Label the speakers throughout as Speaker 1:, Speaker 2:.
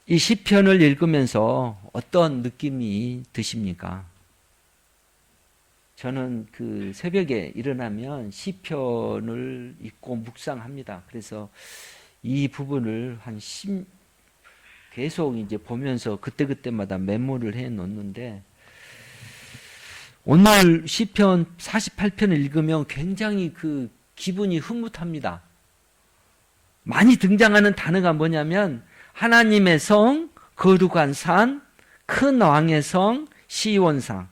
Speaker 1: 이 시편을 읽으면서 어떤 느낌이 드십니까? 저는 그 새벽에 일어나면 시편을 읽고 묵상합니다. 그래서 이 부분을 계속 이제 보면서 그때그때마다 메모를 해 놓는데, 오늘 시편 48편을 읽으면 굉장히 그 기분이 흐뭇합니다. 많이 등장하는 단어가 뭐냐면 하나님의 성, 거룩한 산, 큰 왕의 성, 시온산,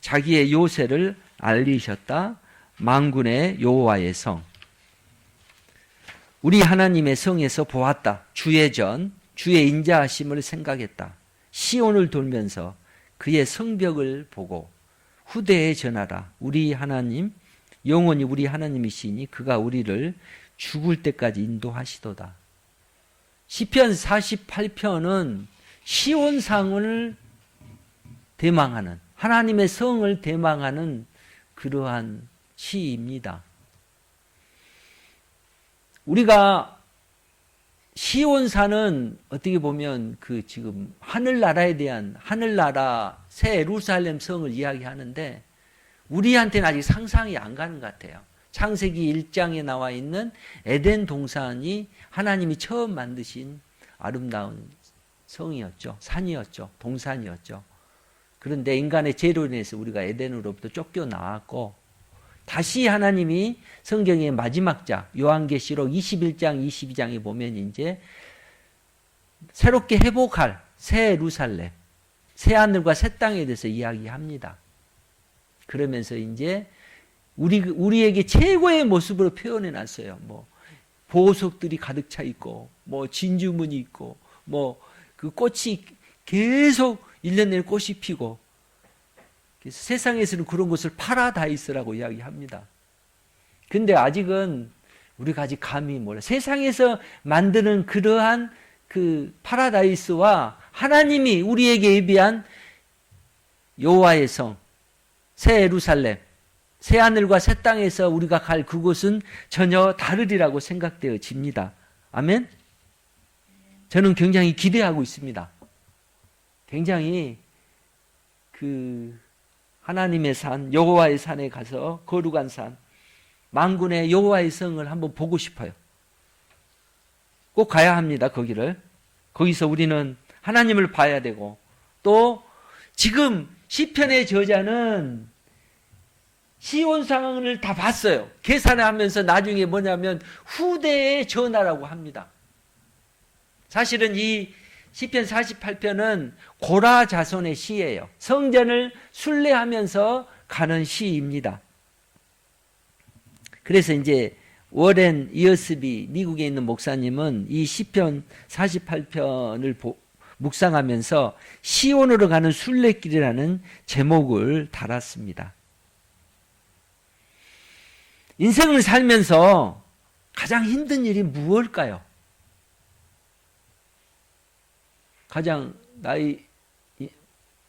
Speaker 1: 자기의 요새를 알리셨다, 만군의 여호와의 성. 우리 하나님의 성에서 보았다. 주의 전, 주의 인자하심을 생각했다. 시온을 돌면서 그의 성벽을 보고 후대에 전하라. 우리 하나님, 영원히 우리 하나님이시니 그가 우리를 죽을 때까지 인도하시도다. 시편 48편은 시온상을 대망하는, 하나님의 성을 대망하는 그러한 시입니다. 우리가 시온산은 어떻게 보면 그 지금 하늘나라에 대한, 하늘나라 새 예루살렘 성을 이야기하는데 우리한테는 아직 상상이 안 가는 것 같아요. 창세기 1장에 나와 있는 에덴 동산이 하나님이 처음 만드신 아름다운 성이었죠. 산이었죠. 동산이었죠. 그런데 인간의 죄로 인해서 우리가 에덴으로부터 쫓겨나왔고, 다시 하나님이 성경의 마지막 장 요한계시록 21장 22장에 보면 이제 새롭게 회복할 새 예루살렘, 새 하늘과 새 땅에 대해서 이야기합니다. 그러면서 이제 우리에게 최고의 모습으로 표현해 놨어요. 뭐 보석들이 가득 차 있고, 뭐 진주문이 있고, 뭐 그 꽃이 계속 1년 내내 꽃이 피고, 그래서 세상에서는 그런 것을 파라다이스라고 이야기합니다. 근데 아직은 우리가 아직 감히 몰라. 세상에서 만드는 그러한 그 파라다이스와 하나님이 우리에게 예비한 여호와의 성, 새 예루살렘, 새 하늘과 새 땅에서 우리가 갈 그곳은 전혀 다르리라고 생각되어집니다. 아멘? 저는 굉장히 기대하고 있습니다. 굉장히 그 하나님의 산, 여호와의 산에 가서 거룩한 산, 만군의 여호와의 성을 한번 보고 싶어요. 꼭 가야 합니다. 거기를. 거기서 우리는 하나님을 봐야 되고, 또 지금 시편의 저자는 시온 상황을 다 봤어요. 계산하면서 나중에 뭐냐면 후대에 전하라고 합니다. 사실은 이 시편 48편은 고라 자손의 시예요. 성전을 순례하면서 가는 시입니다. 그래서 이제 워렌 이어스비 미국에 있는 목사님은 이 시편 48편을 묵상하면서 시온으로 가는 순례길이라는 제목을 달았습니다. 인생을 살면서 가장 힘든 일이 무엇일까요? 가장 나이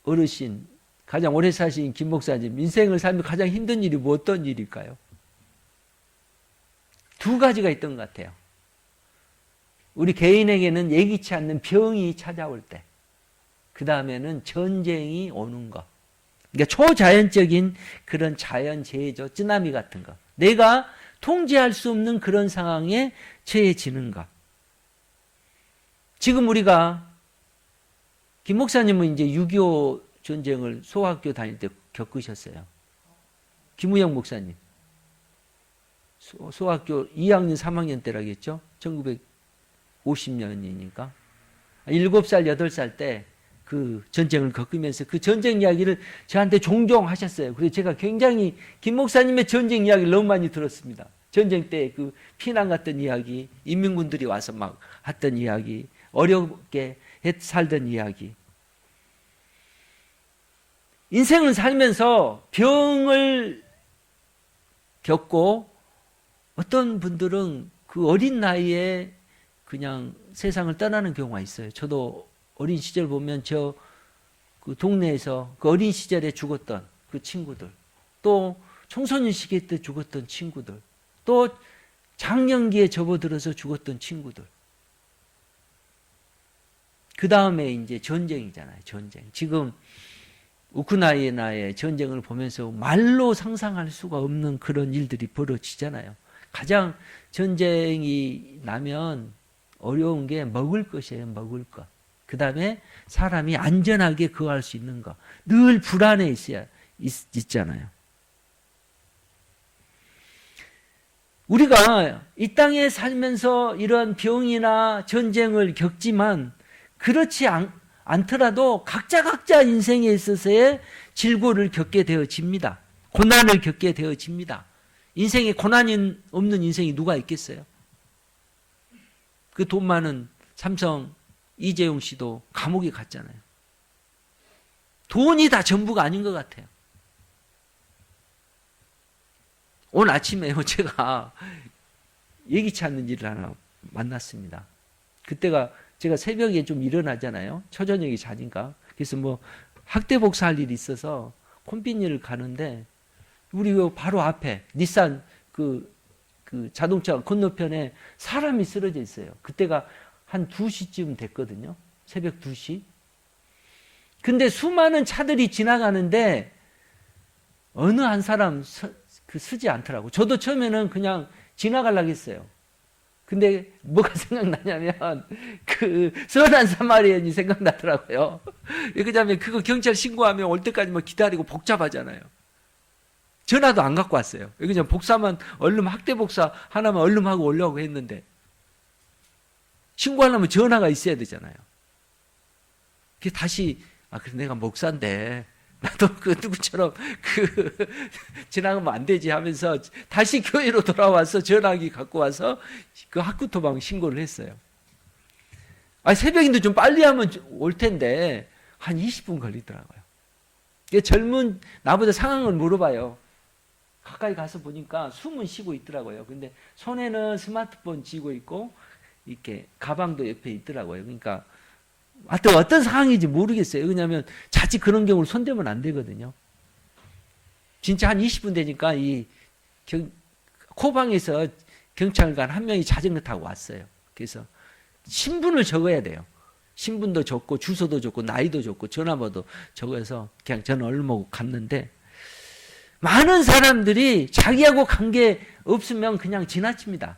Speaker 1: 어르신, 가장 오래 사신 김 목사님, 인생을 살면 가장 힘든 일이 어떤 일일까요? 두 가지가 있던 것 같아요. 우리 개인에게는 예기치 않는 병이 찾아올 때, 그 다음에는 전쟁이 오는 것. 그러니까 초자연적인 그런 자연재해죠. 쓰나미 같은 거. 내가 통제할 수 없는 그런 상황에 처해지는 것. 지금 우리가, 김 목사님은 이제 6.25 전쟁을 소학교 다닐 때 겪으셨어요. 김우영 목사님. 소학교 2학년, 3학년 때라겠죠? 1950년이니까. 7살, 8살 때 그 전쟁을 겪으면서 그 전쟁 이야기를 저한테 종종 하셨어요. 그래서 제가 굉장히 김 목사님의 전쟁 이야기를 너무 많이 들었습니다. 전쟁 때 그 피난 갔던 이야기, 인민군들이 와서 막 했던 이야기, 어렵게 살던 이야기. 인생을 살면서 병을 겪고 어떤 분들은 그 어린 나이에 그냥 세상을 떠나는 경우가 있어요. 저도 어린 시절 보면 저 그 동네에서 그 어린 시절에 죽었던 그 친구들, 또 청소년 시기 때 죽었던 친구들, 또 장년기에 접어들어서 죽었던 친구들. 그 다음에 이제 전쟁이잖아요. 전쟁. 지금 우크라이나의 전쟁을 보면서 말로 상상할 수가 없는 그런 일들이 벌어지잖아요. 가장 전쟁이 나면 어려운 게 먹을 것이에요. 먹을 것. 그 다음에 사람이 안전하게 거할 수 있는 것. 늘 불안해 있어야 있잖아요. 우리가 이 땅에 살면서 이런 병이나 전쟁을 겪지만 그렇지 않더라도 각자 인생에 있어서의 질고를 겪게 되어집니다. 고난을 겪게 되어집니다. 인생에 고난이 없는 인생이 누가 있겠어요? 그 돈 많은 삼성 이재용 씨도 감옥에 갔잖아요. 돈이 다 전부가 아닌 것 같아요. 오늘 아침에요, 제가 예기치 않는 일을 하나 만났습니다. 그때가 제가 새벽에 좀 일어나잖아요. 초저녁이 자니까. 그래서 뭐 학대 복사할 일이 있어서 콤비니를 가는데 우리 바로 앞에 닛산 그 자동차 건너편에 사람이 쓰러져 있어요. 그때가 한 2시쯤 됐거든요. 새벽 2시. 근데 수많은 차들이 지나가는데 어느 한 사람 쓰지 않더라고. 저도 처음에는 그냥 지나가려고 했어요. 근데 뭐가 생각나냐면 그 선한 사마리안이 생각나더라고요. 왜냐하면 그거 경찰 신고하면 올 때까지 뭐 기다리고 복잡하잖아요. 전화도 안 갖고 왔어요. 그냥 복사만 얼른 학대 복사 하나만 얼른 하고 오려고 했는데 신고하려면 전화가 있어야 되잖아요. 그래서 다시 그래 내가 목사인데 나도 그 누구처럼 지나가면 안 되지 하면서 다시 교회로 돌아와서 전화기 갖고 와서 그 학구토방 신고를 했어요. 새벽인데 좀 빨리 하면 올 텐데 한 20분 걸리더라고요. 젊은 나보다 상황을 물어봐요. 가까이 가서 보니까 숨은 쉬고 있더라고요. 근데 손에는 스마트폰 쥐고 있고 이렇게 가방도 옆에 있더라고요. 그러니까 하여튼 어떤 상황인지 모르겠어요. 왜냐하면 자칫 그런 경우를 손대면 안 되거든요. 진짜 한 20분 되니까 코방에서 경찰관 한 명이 자전거 타고 왔어요. 그래서 신분을 적어야 돼요. 신분도 적고 주소도 적고 나이도 적고 전화번호도 적어서 그냥 저는 얼른 갔는데 많은 사람들이 자기하고 관계 없으면 그냥 지나칩니다.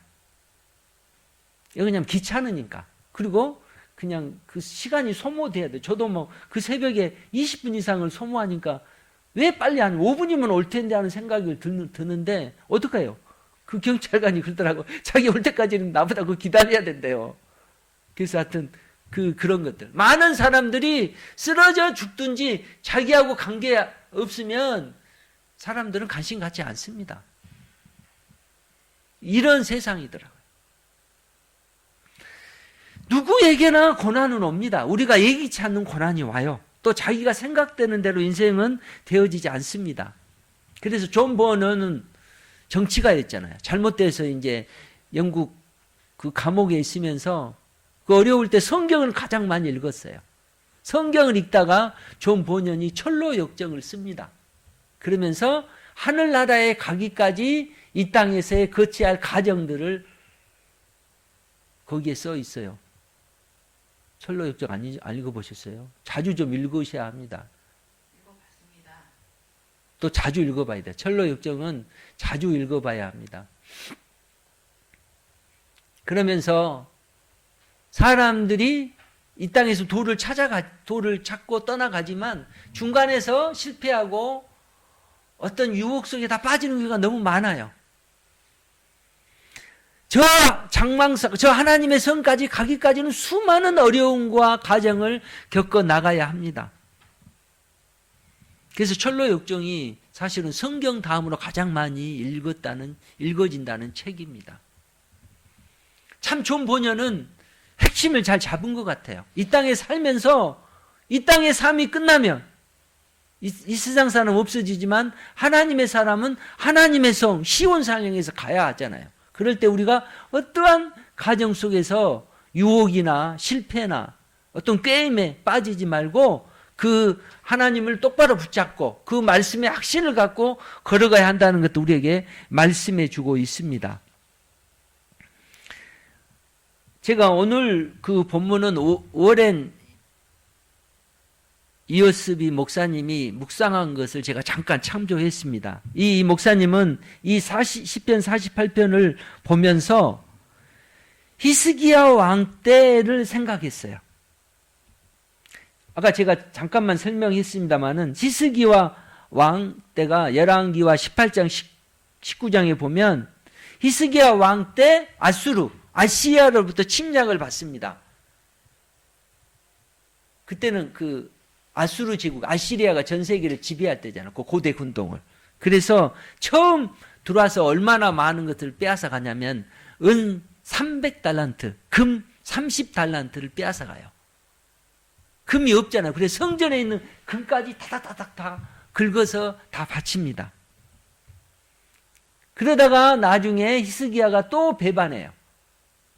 Speaker 1: 그냥 귀찮으니까. 그리고 그냥 그 시간이 소모돼야 돼. 저도 뭐 그 새벽에 20분 이상을 소모하니까 왜 빨리 한 5분이면 올 텐데 하는 생각이 드는데 어떡해요? 그 경찰관이 그러더라고. 자기 올 때까지는 나보다 그 기다려야 된대요. 그래서 하여튼 그런 것들. 많은 사람들이 쓰러져 죽든지 자기하고 관계 없으면 사람들은 관심 갖지 않습니다. 이런 세상이더라고요. 누구에게나 고난은 옵니다. 우리가 예기치 않는 고난이 와요. 또 자기가 생각되는 대로 인생은 되어지지 않습니다. 그래서 존 버너는 정치가였잖아요. 잘못돼서 이제 영국 그 감옥에 있으면서 그 어려울 때 성경을 가장 많이 읽었어요. 성경을 읽다가 존 버넌이 철로 역정을 씁니다. 그러면서 하늘나라에 가기까지 이 땅에서의 거쳐야 할 과정들을 거기에 써 있어요. 철로 역정 안 읽어보셨어요? 자주 좀 읽으셔야 합니다.
Speaker 2: 읽어봤습니다.
Speaker 1: 또 자주 읽어봐야 돼요. 철로 역정은 자주 읽어봐야 합니다. 그러면서 사람들이 이 땅에서 도를 찾고 떠나가지만 중간에서 실패하고 어떤 유혹 속에 다 빠지는 경우가 너무 많아요. 저 하나님의 성까지 가기까지는 수많은 어려움과 과정을 겪어 나가야 합니다. 그래서 철로 역정이 사실은 성경 다음으로 가장 많이 읽어진다는 책입니다. 참 존 버넌은 핵심을 잘 잡은 것 같아요. 이 땅에 살면서 이 땅의 삶이 끝나면 이 세상 사람 없어지지만 하나님의 사람은 하나님의 성 시온산을 향해서 가야 하잖아요. 그럴 때 우리가 어떠한 가정 속에서 유혹이나 실패나 어떤 게임에 빠지지 말고 그 하나님을 똑바로 붙잡고 그 말씀의 확신을 갖고 걸어가야 한다는 것도 우리에게 말씀해 주고 있습니다. 제가 오늘 그 본문은 워렌 이어스비 목사님이 묵상한 것을 제가 잠깐 참조했습니다. 이 목사님은 이 10편 48편을 보면서 히스기야 왕 때를 생각했어요. 아까 제가 잠깐만 설명했습니다마는 히스기야 왕 때가 열왕기와 18장 19장에 보면 히스기야 왕 때 아시리아로부터 침략을 받습니다. 그때는 그 아수르 제국, 아시리아가 전 세계를 지배할 때잖아요. 그 고대 군동을. 그래서 처음 들어와서 얼마나 많은 것들을 빼앗아 가냐면 은 300달란트, 금 30달란트를 빼앗아 가요. 금이 없잖아요. 그래서 성전에 있는 금까지 타닥타닥 다 긁어서 다 바칩니다. 그러다가 나중에 히스기야가 또 배반해요.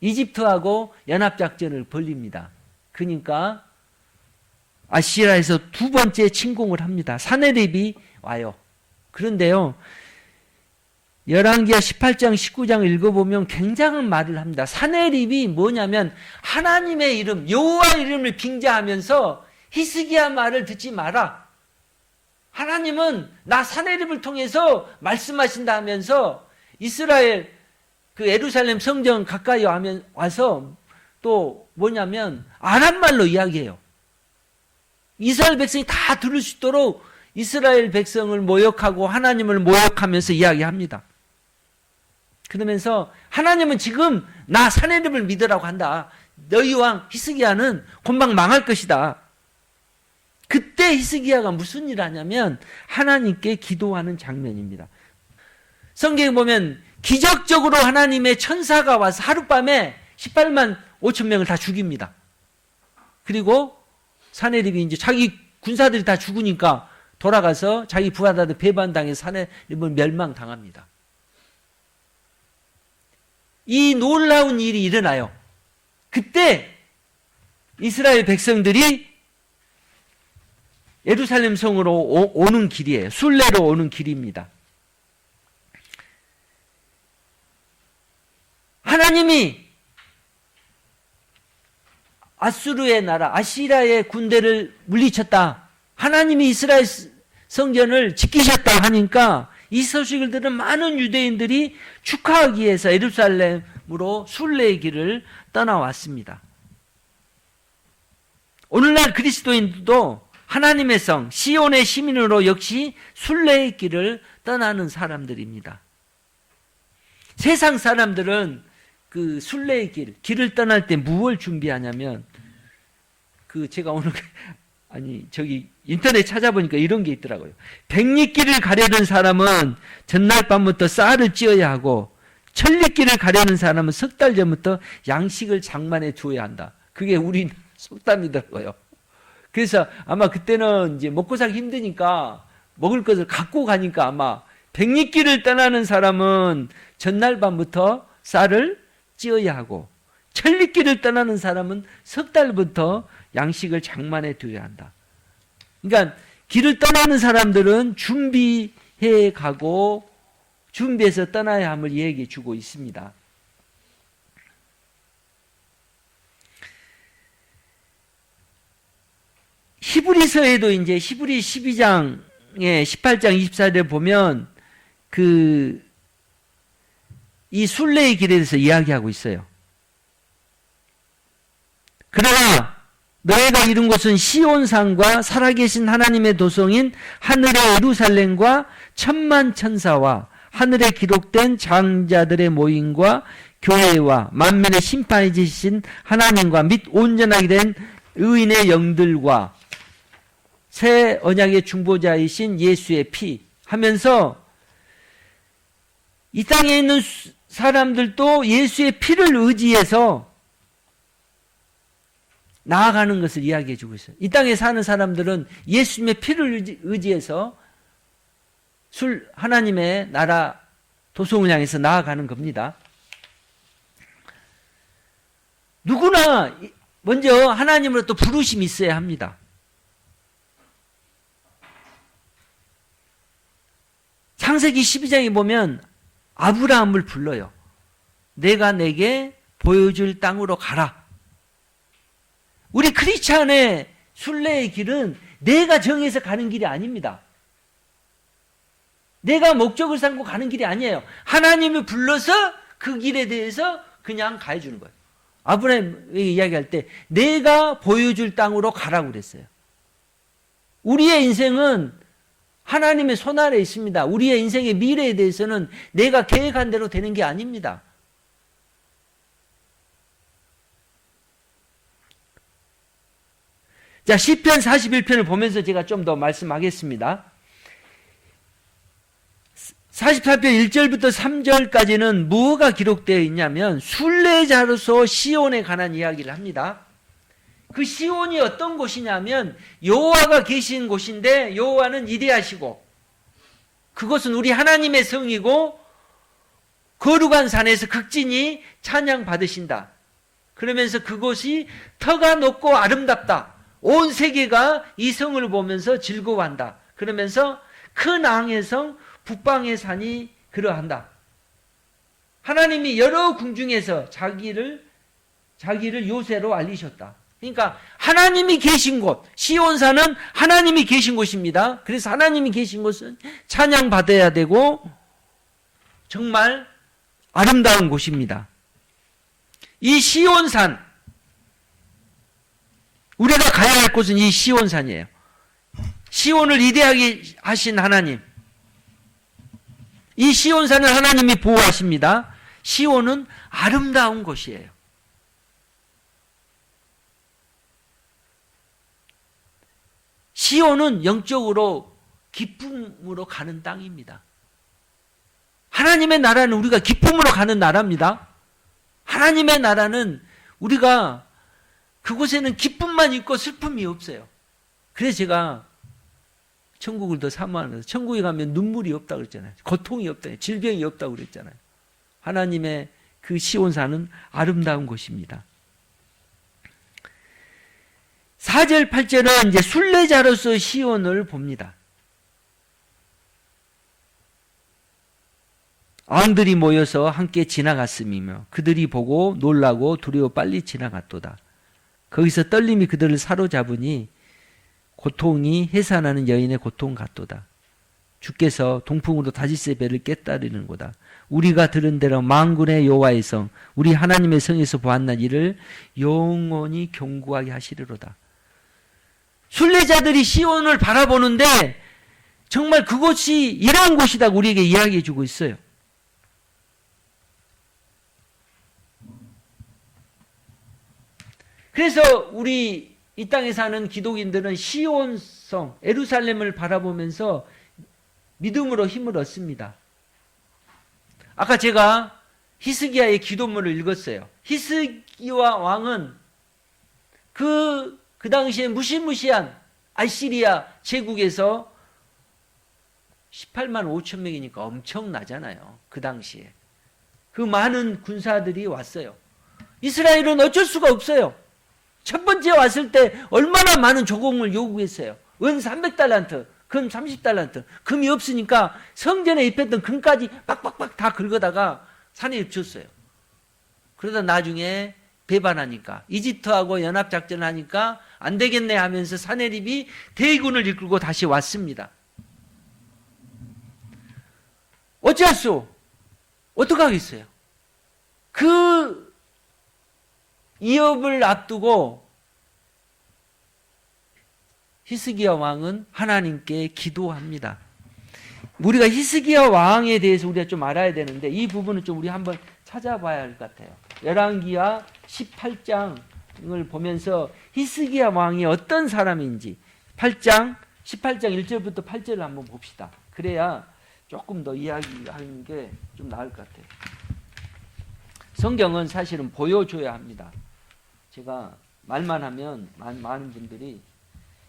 Speaker 1: 이집트하고 연합작전을 벌립니다. 그러니까 아시리아에서 두 번째 침공을 합니다. 사네립이 와요. 그런데요, 열왕기하 18장 19장을 읽어보면 굉장한 말을 합니다. 사네립이 뭐냐면 하나님의 이름, 여호와 이름을 빙자하면서 히스기야 말을 듣지 마라. 하나님은 나 사네립을 통해서 말씀하신다 하면서 이스라엘 그 예루살렘 성전 가까이 와서 또 뭐냐면 아람말로 이야기해요. 이스라엘 백성이 다 들을 수 있도록 이스라엘 백성을 모욕하고 하나님을 모욕하면서 이야기합니다. 그러면서 하나님은 지금 나 사네립을 믿으라고 한다. 너희 왕 히스기야는 금방 망할 것이다. 그때 히스기야가 무슨 일을 하냐면 하나님께 기도하는 장면입니다. 성경에 보면 기적적으로 하나님의 천사가 와서 하룻밤에 18만 5천 명을 다 죽입니다. 그리고 사네립이 이제 자기 군사들이 다 죽으니까 돌아가서 자기 부하들한테 배반당해서 사네립을 멸망당합니다. 이 놀라운 일이 일어나요. 그때 이스라엘 백성들이 예루살렘 성으로 오는 길이에요. 순례로 오는 길입니다. 하나님이 아수르의 나라, 아시리아의 군대를 물리쳤다. 하나님이 이스라엘 성전을 지키셨다 하니까 이 소식을 들은 많은 유대인들이 축하하기 위해서 예루살렘으로 순례의 길을 떠나왔습니다. 오늘날 그리스도인도 하나님의 성 시온의 시민으로 역시 순례의 길을 떠나는 사람들입니다. 세상 사람들은 그 순례의 길을 떠날 때 무엇을 준비하냐면 제가 오늘 저기 인터넷 찾아보니까 이런 게 있더라고요. 백리길을 가려는 사람은 전날 밤부터 쌀을 찌어야 하고 천리길을 가려는 사람은 석 달 전부터 양식을 장만해 두어야 한다. 그게 우리 속담이더라고요. 그래서 아마 그때는 이제 먹고 살기 힘드니까 먹을 것을 갖고 가니까 아마 백리길을 떠나는 사람은 전날 밤부터 쌀을 찌어야 하고 천리길을 떠나는 사람은 석 달부터 양식을 장만해 두어야 한다. 그러니까 길을 떠나는 사람들은 준비해 가고 준비해서 떠나야 함을 얘기해 주고 있습니다. 히브리서에도 이제 히브리 12장에 18장 24절에 보면 이 순례의 길에 대해서 이야기하고 있어요. 그러나 너희가 이룬 곳은 시온산과 살아계신 하나님의 도성인 하늘의 예루살렘과 천만 천사와 하늘에 기록된 장자들의 모임과 교회와 만면의 심판이 지신 하나님과 및 온전하게 된 의인의 영들과 새 언약의 중보자이신 예수의 피 하면서 이 땅에 있는 사람들도 예수의 피를 의지해서 나아가는 것을 이야기해 주고 있어요. 이 땅에 사는 사람들은 예수님의 피를 의지해서 하나님의 나라 도성을 향해서 나아가는 겁니다. 누구나 먼저 하나님으로부터 부르심이 있어야 합니다. 창세기 12장에 보면 아브라함을 불러요. 내가 내게 보여줄 땅으로 가라. 우리 크리스찬의 순례의 길은 내가 정해서 가는 길이 아닙니다. 내가 목적을 삼고 가는 길이 아니에요. 하나님이 불러서 그 길에 대해서 그냥 가해주는 거예요. 아브라함에게 이야기할 때 내가 보여줄 땅으로 가라고 그랬어요. 우리의 인생은 하나님의 손 아래에 있습니다. 우리의 인생의 미래에 대해서는 내가 계획한 대로 되는 게 아닙니다. 자, 시편 41편을 보면서 제가 좀 더 말씀하겠습니다. 44편 1절부터 3절까지는 무엇가 기록되어 있냐면 순례자로서 시온에 관한 이야기를 합니다. 그 시온이 어떤 곳이냐면 여호와가 계신 곳인데 여호와는 이대하시고 그것은 우리 하나님의 성이고 거룩한 산에서 극진히 찬양 받으신다. 그러면서 그곳이 터가 높고 아름답다. 온 세계가 이 성을 보면서 즐거워한다. 그러면서 큰 왕의 성 북방의 산이 그러한다. 하나님이 여러 궁중에서 자기를 요새로 알리셨다. 그러니까 하나님이 계신 곳, 시온산은 하나님이 계신 곳입니다. 그래서 하나님이 계신 곳은 찬양받아야 되고 정말 아름다운 곳입니다. 이 시온산, 우리가 가야 할 곳은 이 시온산이에요. 시온을 이대하게 하신 하나님, 이 시온산을 하나님이 보호하십니다. 시온은 아름다운 곳이에요. 시온은 영적으로 기쁨으로 가는 땅입니다. 하나님의 나라는 우리가 기쁨으로 가는 나라입니다. 하나님의 나라는 우리가 그곳에는 기쁨만 있고 슬픔이 없어요. 그래서 제가 천국을 더 사모하는 거예요. 천국에 가면 눈물이 없다고 그랬잖아요. 고통이 없다, 질병이 없다고 그랬잖아요. 하나님의 그 시온산은 아름다운 곳입니다. 4절, 8절은 이제 순례자로서 시온을 봅니다. 왕들이 모여서 함께 지나갔음이며 그들이 보고 놀라고 두려워 빨리 지나갔도다. 거기서 떨림이 그들을 사로잡으니 고통이 해산하는 여인의 고통 같도다. 주께서 동풍으로 다윗의 배를 깨뜨리는도다. 우리가 들은 대로 만군의 여호와의 성, 우리 하나님의 성에서 보았나 이를 영원히 견고하게 하시리로다. 순례자들이 시온을 바라보는데 정말 그곳이 이러한 곳이라고 우리에게 이야기해 주고 있어요. 그래서 우리 이 땅에 사는 기독인들은 시온성, 예루살렘을 바라보면서 믿음으로 힘을 얻습니다. 아까 제가 히스기야의 기도문을 읽었어요. 히스기야 왕은 그 당시에 무시무시한 아시리아 제국에서 18만 5천 명이니까 엄청나잖아요. 그 당시에. 그 많은 군사들이 왔어요. 이스라엘은 어쩔 수가 없어요. 첫 번째 왔을 때 얼마나 많은 조공을 요구했어요. 은 300달란트, 금 30달란트. 금이 없으니까 성전에 입혔던 금까지 빡빡빡 다 긁어다가 산에 입혔어요. 그러다 나중에 배반하니까 이집트하고 연합작전을 하니까 안 되겠네 하면서 사내립이 대군을 이끌고 다시 왔습니다. 어찌할 수? 어떡하겠어요? 그 이업을 앞두고 히스기야 왕은 하나님께 기도합니다. 우리가 히스기야 왕에 대해서 우리가 좀 알아야 되는데 이 부분은 좀 우리 한번 찾아봐야 할 것 같아요. 열왕기하 18장을 보면서 히스기야 왕이 어떤 사람인지 18장 1절부터 8절을 한번 봅시다. 그래야 조금 더 이야기하는 게 좀 나을 것 같아요. 성경은 사실은 보여줘야 합니다. 제가 말만 하면 많은 분들이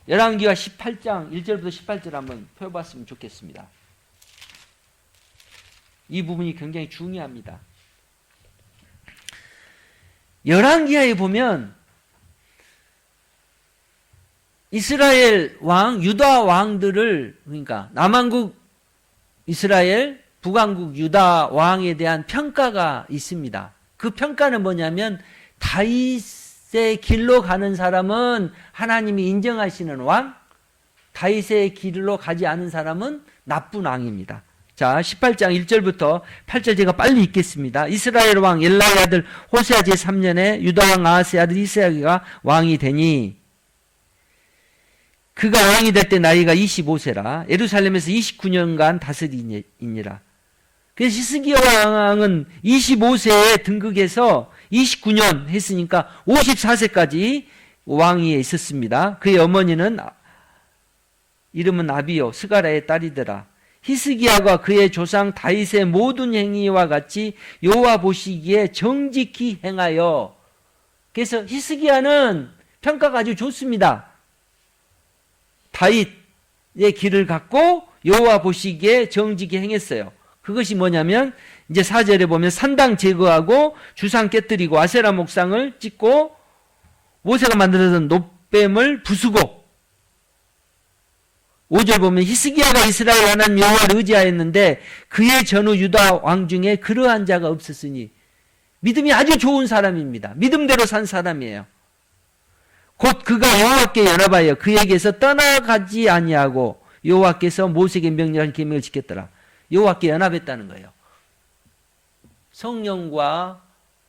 Speaker 1: 열왕기하 18장 1절부터 18절 한번 펴봤으면 좋겠습니다. 이 부분이 굉장히 중요합니다. 열왕기하에 보면 이스라엘 왕, 유다 왕들을, 그러니까 남왕국 이스라엘, 북왕국 유다 왕에 대한 평가가 있습니다. 그 평가는 뭐냐면 다윗의 길로 가는 사람은 하나님이 인정하시는 왕, 다윗의 길로 가지 않은 사람은 나쁜 왕입니다. 자, 18장 1절부터 8절 제가 빨리 읽겠습니다. 이스라엘 왕 엘라의 아들 호세아 제3년에 유다 왕 아하스의 아들 이스야기가 왕이 되니 그가 왕이 될 때 나이가 25세라 예루살렘에서 29년간 다스리니라. 그래서 히스기야 왕은 25세에 등극해서 29년 했으니까 54세까지 왕위에 있었습니다. 그의 어머니는 이름은 아비요 스가라의 딸이더라. 히스기야가 그의 조상 다윗의 모든 행위와 같이 여호와 보시기에 정직히 행하여, 그래서 히스기야는 평가가 아주 좋습니다. 다윗의 길을 갖고 여호와 보시기에 정직히 행했어요. 그것이 뭐냐면 이제 4절에 보면 산당 제거하고 주상 깨뜨리고 아세라 목상을 찍고 모세가 만들어둔 놋뱀을 부수고, 5절 보면 히스기야가 이스라엘 하나님 여호와를 의지하였는데 그의 전후 유다 왕 중에 그러한 자가 없었으니, 믿음이 아주 좋은 사람입니다. 믿음대로 산 사람이에요. 곧 그가 여호와께 연합하여 그에게서 떠나가지 아니하고 여호와께서 모세에게 명령한 계명을 지켰더라. 여호와께 연합했다는 거예요. 성령과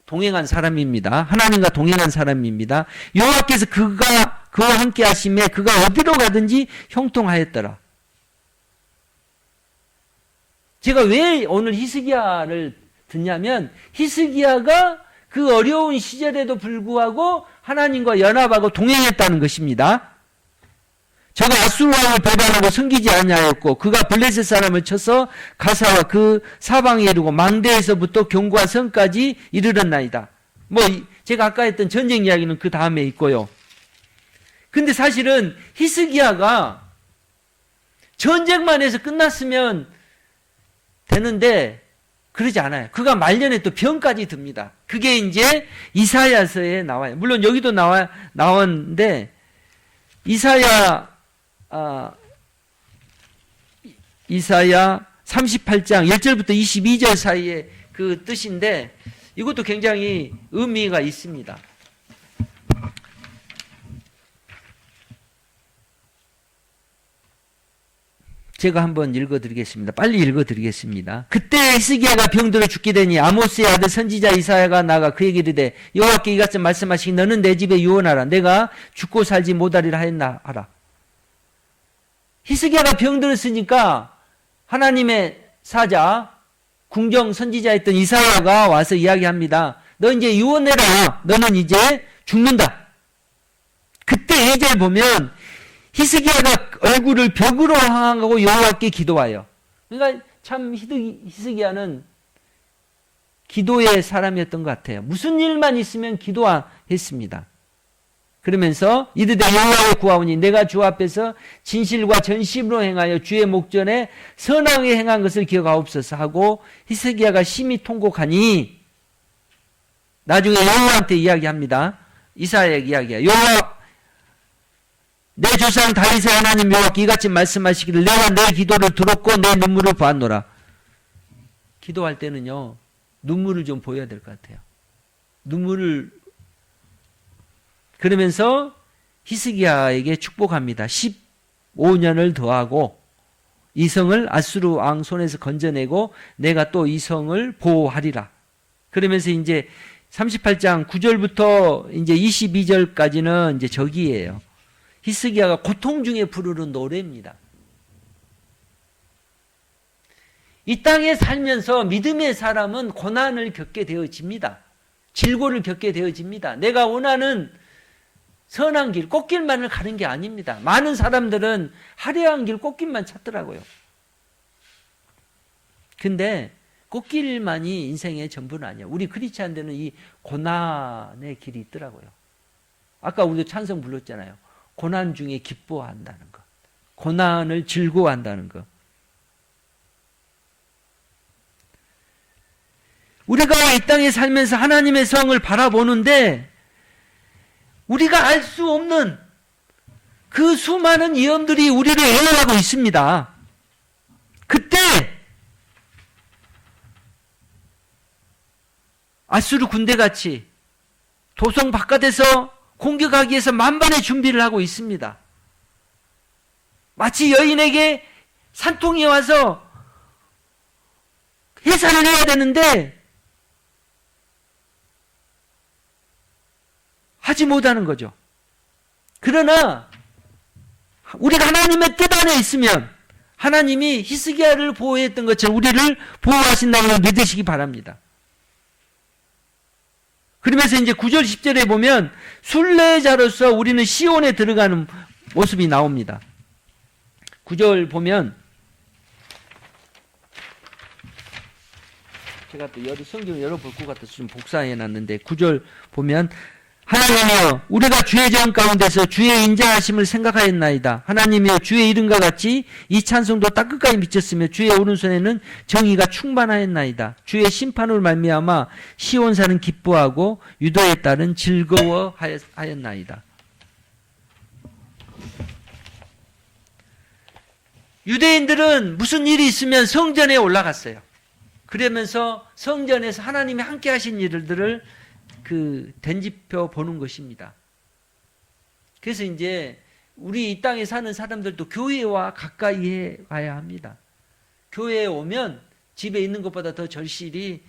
Speaker 1: 동행한 사람입니다. 하나님과 동행한 사람입니다. 여호와께서 그와 함께 하심에 그가 어디로 가든지 형통하였더라. 제가 왜 오늘 히스기야를 듣냐면 히스기야가 그 어려운 시절에도 불구하고 하나님과 연합하고 동행했다는 것입니다. 저가 아수르 왕을 배반하고 섬기지 아니하였고 그가 블레셋 사람을 쳐서 가사와 그 사방에 이르고 망대에서부터 견고한 성까지 이르렀나이다. 제가 아까 했던 전쟁 이야기는 그 다음에 있고요. 근데 사실은 히스기야가 전쟁만 해서 끝났으면 되는데 그러지 않아요. 그가 말년에 또 병까지 듭니다. 그게 이제 이사야서에 나와요. 물론 여기도 나왔는데 이사야 38장 1절부터 22절 사이에 그 뜻인데 이것도 굉장히 의미가 있습니다. 제가 한번 읽어드리겠습니다. 빨리 읽어드리겠습니다. 그때 히스기야가 병들어 죽게 되니 아모스의 아들 선지자 이사야가 나가 그에게 이르되 여호와께 이같이 말씀하시기 너는 내 집에 유언하라. 내가 죽고 살지 못하리라 하였나 하라. 히스기야가 병들었으니까 하나님의 사자 궁정 선지자였던 이사야가 와서 이야기합니다. 너 이제 유언해라. 너는 이제 죽는다. 그때 2절 보면 히스기야가 얼굴을 벽으로 향하고 여호와께 기도하여. 그러니까 참 히스기야는 기도의 사람이었던 것 같아요. 무슨 일만 있으면 기도했습니다. 그러면서 이르되 여호와를 구하오니 내가 주 앞에서 진실과 전심으로 행하여 주의 목전에 선하게 행한 것을 기억하옵소서 하고 히스기야가 심히 통곡하니 나중에 여호와한테 이야기합니다. 이사야에게 이야기해요. 여호와 내 조상 다윗의 하나님 여호와께 이같이 말씀하시기를 내가 내 기도를 들었고 내 눈물을 보았노라. 기도할 때는요 눈물을 좀 보여야 될 것 같아요. 눈물을. 그러면서 히스기야에게 축복합니다. 15년을 더하고 이 성을 아수르 왕 손에서 건져내고 내가 또 이 성을 보호하리라. 그러면서 이제 38장 9절부터 이제 22절까지는 이제 저기예요. 히스기야가 고통 중에 부르는 노래입니다. 이 땅에 살면서 믿음의 사람은 고난을 겪게 되어집니다. 질고를 겪게 되어집니다. 내가 원하는 선한 길, 꽃길만을 가는 게 아닙니다. 많은 사람들은 화려한 길, 꽃길만 찾더라고요. 근데 꽃길만이 인생의 전부는 아니에요. 우리 크리스찬들은 이 고난의 길이 있더라고요. 아까 우리도 찬송 불렀잖아요. 고난 중에 기뻐한다는 것. 고난을 즐거워한다는 것. 우리가 이 땅에 살면서 하나님의 성을 바라보는데 우리가 알 수 없는 그 수많은 위험들이 우리를 애워하고 있습니다. 그때 아수르 군대같이 도성 바깥에서 공격하기 위해서 만반의 준비를 하고 있습니다. 마치 여인에게 산통이 와서 해산을 해야 되는데 하지 못하는 거죠. 그러나 우리가 하나님의 뜻 안에 있으면 하나님이 히스기야를 보호했던 것처럼 우리를 보호하신다는 걸 믿으시기 바랍니다. 그러면서 이제 9절 10절에 보면 순례자로서 우리는 시온에 들어가는 모습이 나옵니다. 9절 보면 제가 또 성경을 열어볼 것 같아서 좀 복사해놨는데 9절 보면 하나님이여 우리가 주의 전 가운데서 주의 인자하심을 생각하였나이다. 하나님이여 주의 이름과 같이 이 찬송도 땅끝까지 미쳤으며 주의 오른손에는 정의가 충만하였나이다. 주의 심판으로 말미암아 시온산은 기뻐하고 유다의 딸은 즐거워하였나이다. 유대인들은 무슨 일이 있으면 성전에 올라갔어요. 그러면서 성전에서 하나님이 함께 하신 일들을 된지표 보는 것입니다. 그래서 이제 우리 이 땅에 사는 사람들도 교회와 가까이 해 가야 합니다. 교회에 오면 집에 있는 것보다 더 절실히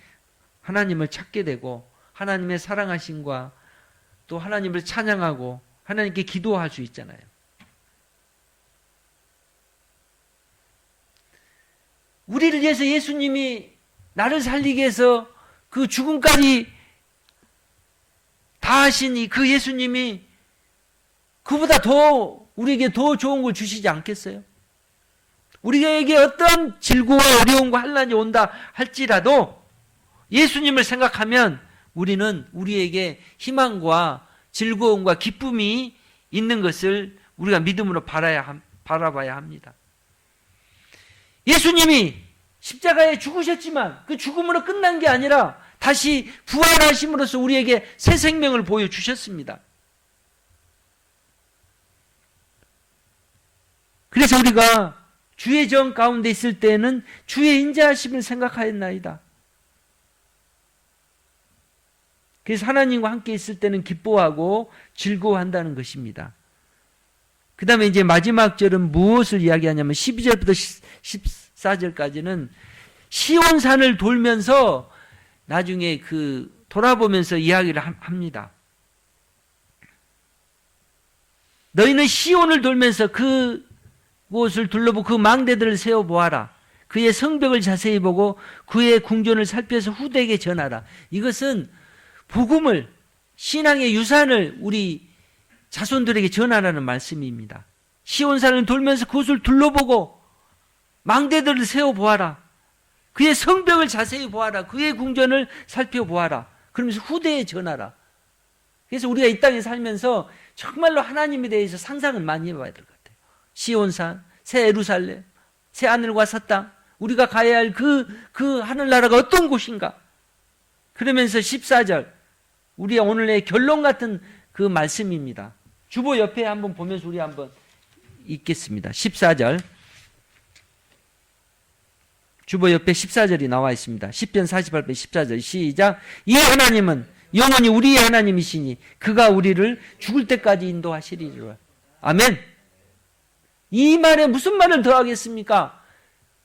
Speaker 1: 하나님을 찾게 되고 하나님의 사랑하심과 또 하나님을 찬양하고 하나님께 기도할 수 있잖아요. 우리를 위해서 예수님이 나를 살리기 위해서 그 죽음까지 다 하시니 그 예수님이 그보다 더 우리에게 더 좋은 걸 주시지 않겠어요? 우리에게 어떤 질고와 어려움과 환난이 온다 할지라도 예수님을 생각하면 우리는 우리에게 희망과 즐거움과 기쁨이 있는 것을 우리가 믿음으로 바라봐야 합니다. 예수님이 십자가에 죽으셨지만 그 죽음으로 끝난 게 아니라 다시 부활하심으로써 우리에게 새 생명을 보여주셨습니다. 그래서 우리가 주의 정 가운데 있을 때는 주의 인자하심을 생각하였나이다. 그래서 하나님과 함께 있을 때는 기뻐하고 즐거워한다는 것입니다. 그 다음에 이제 마지막 절은 무엇을 이야기하냐면 12절부터 14절까지는 시온산을 돌면서 나중에 돌아보면서 이야기를 합니다. 너희는 시온을 돌면서 그곳을 둘러보고 그 망대들을 세워보아라. 그의 성벽을 자세히 보고 그의 궁전을 살펴서 후대에게 전하라. 이것은 복음을, 신앙의 유산을 우리 자손들에게 전하라는 말씀입니다. 시온산을 돌면서 그곳을 둘러보고 망대들을 세워보아라. 그의 성벽을 자세히 보아라. 그의 궁전을 살펴보아라. 그러면서 후대에 전하라. 그래서 우리가 이 땅에 살면서 정말로 하나님에 대해서 상상을 많이 해봐야 될 것 같아요. 시온산, 새 예루살렘, 새 하늘과 새 땅, 우리가 가야 할 그 하늘나라가 어떤 곳인가. 그러면서 14절, 우리의 오늘의 결론 같은 그 말씀입니다. 주보 옆에 한번 보면서 우리 한번 읽겠습니다. 14절. 주보 옆에 14절이 나와 있습니다. 10편 48편 14절 시작. 이 하나님은 영원히 우리의 하나님이시니 그가 우리를 죽을 때까지 인도하시리라. 아멘. 이 말에 무슨 말을 더하겠습니까?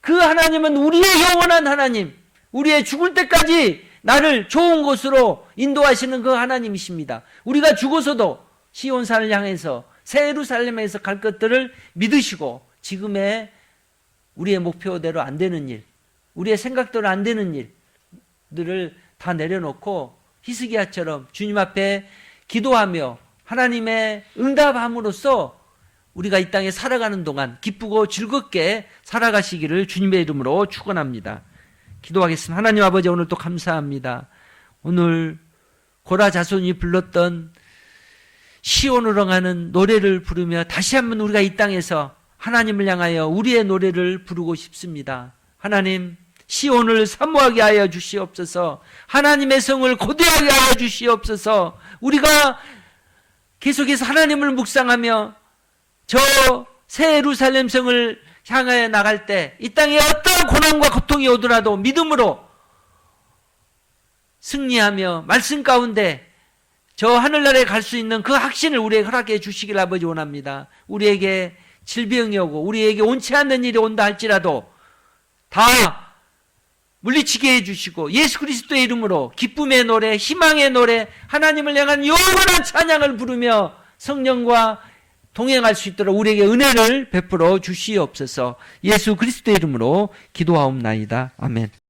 Speaker 1: 그 하나님은 우리의 영원한 하나님, 우리의 죽을 때까지 나를 좋은 곳으로 인도하시는 그 하나님이십니다. 우리가 죽어서도 시온산을 향해서 새 예루살렘에서 갈 것들을 믿으시고 지금의 우리의 목표대로 안 되는 일, 우리의 생각대로 안 되는 일들을 다 내려놓고 히스기야처럼 주님 앞에 기도하며 하나님의 응답함으로써 우리가 이 땅에 살아가는 동안 기쁘고 즐겁게 살아가시기를 주님의 이름으로 축원합니다. 기도하겠습니다. 하나님 아버지, 오늘 또 감사합니다. 오늘 고라 자손이 불렀던 시온으로 가는 노래를 부르며 다시 한번 우리가 이 땅에서 하나님을 향하여 우리의 노래를 부르고 싶습니다. 하나님, 시온을 사모하게 하여 주시옵소서. 하나님의 성을 고대하게 하여 주시옵소서. 우리가 계속해서 하나님을 묵상하며 저 새 예루살렘 성을 향하여 나갈 때 이 땅에 어떤 고난과 고통이 오더라도 믿음으로 승리하며 말씀 가운데 저 하늘나라에 갈 수 있는 그 확신을 우리에게 허락해 주시길 아버지 원합니다. 우리에게 질병이 오고 우리에게 원치 않는 일이 온다 할지라도 다 물리치게 해주시고 예수 그리스도의 이름으로 기쁨의 노래, 희망의 노래, 하나님을 향한 영원한 찬양을 부르며 성령과 동행할 수 있도록 우리에게 은혜를 베풀어 주시옵소서. 예수 그리스도의 이름으로 기도하옵나이다. 아멘.